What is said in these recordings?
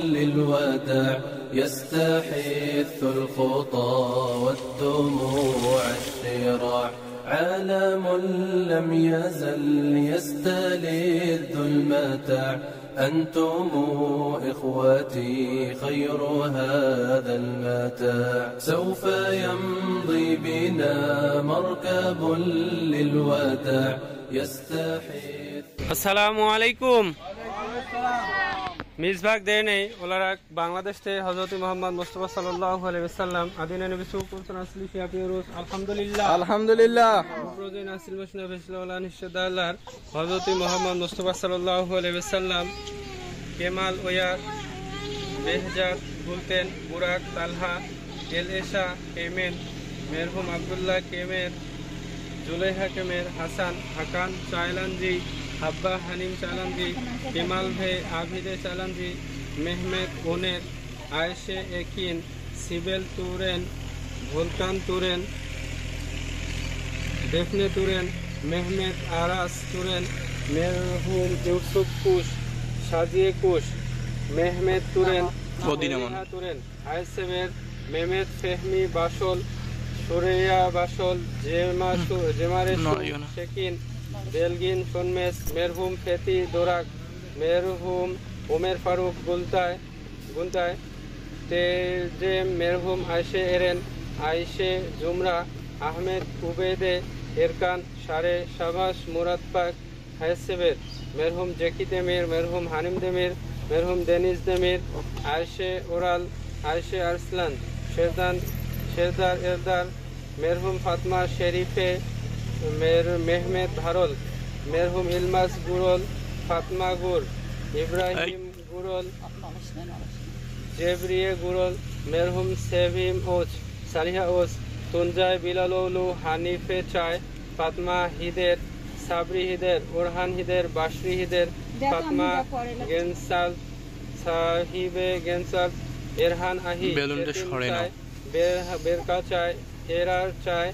للوداع يستحث الخطى والدموع الشراع عالم لم يزل يستلذ المتاع أنتم إخوتي خير هذا المتاع سوف يمضي بنا مركب للوداع يستحث السلام عليكم মিসবাক দেনে ওলারা বাংলাদেশ থেকে হযরত মুহাম্মদ মুস্তাফা সাল্লাল্লাহু আলাইহি ওয়াসাল্লাম আদিনা নবী সুকুন আসলি ফিয়াপিরুস আলহামদুলিল্লাহ আলহামদুলিল্লাহ প্রজেন আসল মশনা ফেসলাওলা নিশদালার হযরত মুহাম্মদ মুস্তাফা সাল্লাল্লাহু আলাইহি ওয়াসাল্লাম কেমাল ওয়া বেহজাত বুলতেন বুরাক তালহা এলএশা কেমেন মেরহুম আব্দুল্লাহ কেমের জুলাইহা কেমের হাসান হাকান চাইলানজি হাব্বা হানিম চালানজি কেমাল ভে আভিদে চালানজি মেহমেদ ওনের আয়েশে একিন সিবেল তুরেন ভোলকান তুরেন ডেফনে তুরেন মেহমেদ আরাস তুরেন মেরহুম ইউসুফ কুশ সাজিয়ে কুশ মেহমেদ তুরেন মদিনা তুরেন আয়েসেবের মেহমেদ ফেহমি বাসল সুরেয়া বাসল জেমারে শেকিন বেলগিন ফনমেস মেরহুম ফেতি দোরাক মেরহুম ওমের ফারুক গুলতায় তেজেম মেরহুম আয়শে এরেন আয়শে জুমরা আহমেদ উবেদে এরকান সারে শাবাস মুরাদ পাক হায়সেবের মেরহুম Zeki Demir মেরহুম হানিম Demir মেরহুম Denis Demir আয়শে oral আয়শে Arslan শেরদার এরদার মেরহুম Fatma শেরিফে Mehmed ভারল মেরহুম ইলমাস গুরল Fatma গুর Ibrahim গুরল জেবরিয়ে গুরল মেরহুম সেভিম ওজ Saliha ওজ তুনজায় বিলালৌলু হানিফে চায় ফাতমা হিদের সাবরি হিদের ওরহান হিদের বাশরি হিদের ফাতমা গেনসাল সাহিবে গেনসাল এরহান আহি বেরকা চায় এরার চায়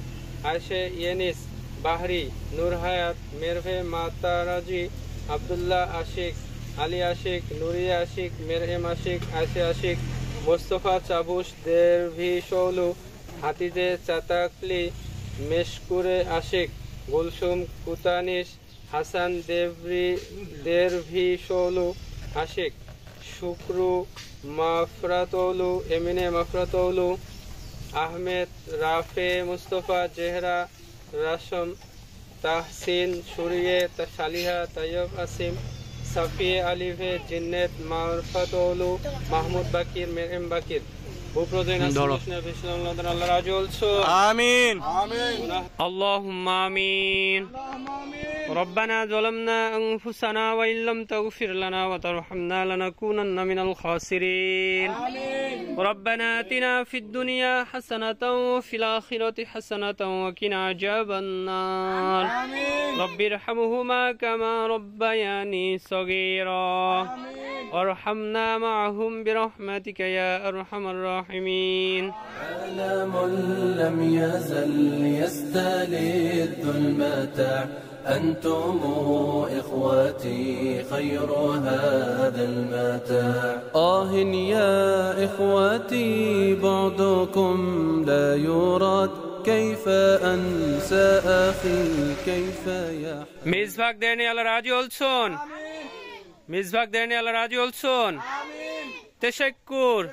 আয়শে ইয়েনিস বাহরি নূর হায়াত মেরভে মাতারাজি আব্দুল্লাহ আশিক আলী আশিক নুরিয়া আশিক মেরহেম আশিক আয়শে আশিক মোস্তফা চাবুস দেরভি শৌলু হাতিজে চাতাকলি মেশকুরে আশিক গুলসুম কুতানিস হাসান দেরভি শৌলু আশিক শুক্রু মাফরাতৌলু এমিনে মাফরাতৌলু আহমেদ রাফে মুস্তফা জেহরা রাশম তাহসিন সুরিয়ে সালিহা তৈয়ব আসিম সাফিয়ে আলিভে জিন্নেত মারফাতৌলু মাহমুদ বাকির মেরহেম বাকির ভূপ্রজেন আল্লাহ রাজি বলছো আমিন اللهم آمين ربنا ظلمنا أنفسنا وإن لم تغفر لنا وترحمنا لنكونن من الخاسرين ربنا آتنا في الدنيا حسنة وفي الآخرة حسنة وقنا عذاب النار رب ارحمهما كما ربياني صغيرا وارحمنا معهم برحمتك يا أرحم الراحمين عالم لم يزل يستلذ المتاع أنتم إخوتي خير هذا المتاع يا إخوتي بعدكم لا يراد كيف أنسى أخي كيف يحب মিসবাক দেনে আল্লাহ রাজি olsun মিসবাক দেনে আল্লাহ রাজি olsun teşekkür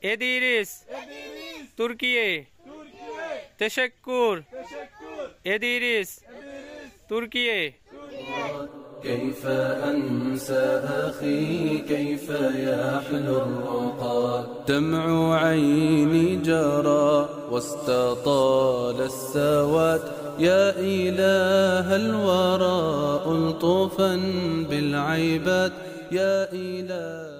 ederiz Türkiye teşekkür ederiz Türkiye كيف أنسى أخي كيف يحلو الرقاد دمع عيني جرى واستطال السواد يا إله الورى ألطفا بالعباد يا إله